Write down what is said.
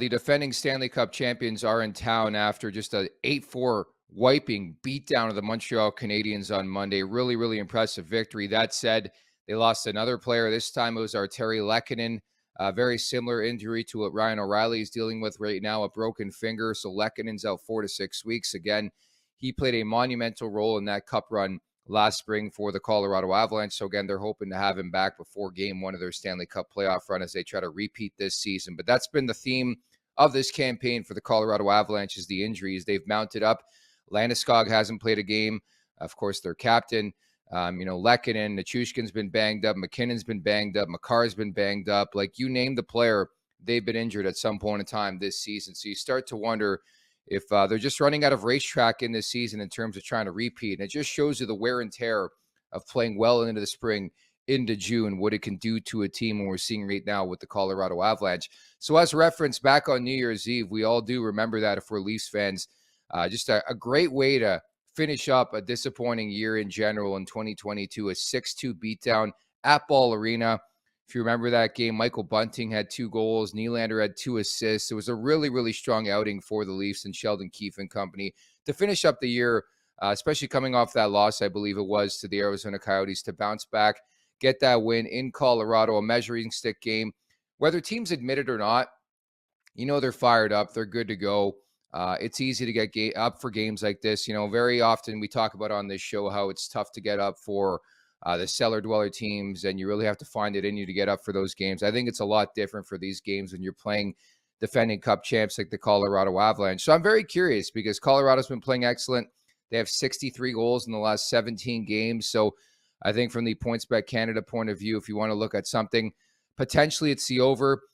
The defending Stanley Cup champions are in town after just a 8-4 wiping beatdown of the Montreal Canadiens on Monday. Really, really impressive victory. That said, they lost another player. This time it was Arturi Lehkonen. A very similar injury to what Ryan O'Reilly is dealing with right now, a broken finger. So Lehkonen's out 4 to 6 weeks. Again, he played a monumental role in that cup run last spring for the Colorado Avalanche. So again, they're hoping to have him back before game one of their Stanley Cup playoff run as they try to repeat this season. But that's been the theme of this campaign for the Colorado Avalanche, is the injuries they've mounted up. Landeskog hasn't played a game. Of course, their captain, Lehkonen, Nichushkin's been banged up. McKinnon's been banged up. Makar's been banged up. Like, you name the player, they've been injured at some point in time this season. So you start to wonder if they're just running out of racetrack in this season in terms of trying to repeat. And it just shows you the wear and tear of playing well into the spring, into June, what it can do to a team when we're seeing right now with the Colorado Avalanche. So as reference, back on New Year's Eve, we all do remember that if we're Leafs fans. Just a great way to finish up a disappointing year in general in 2022, a 6-2 beatdown at Ball Arena. If you remember that game, Michael Bunting had 2 goals. Nylander had 2 assists. It was a really, really strong outing for the Leafs and Sheldon Keefe and company to finish up the year, especially coming off that loss, I believe it was, to the Arizona Coyotes, to bounce back, get that win in Colorado, a measuring stick game. Whether teams admit it or not, they're fired up. They're good to go. It's easy to get up for games like this. Very often we talk about on this show how it's tough to get up for the cellar dweller teams, and you really have to find it in you to get up for those games. I think it's a lot different for these games when you're playing defending cup champs like the Colorado Avalanche. So I'm very curious because Colorado's been playing excellent. They have 63 goals in the last 17 games. So I think from the PointsBet Canada point of view, if you want to look at something, potentially it's the over.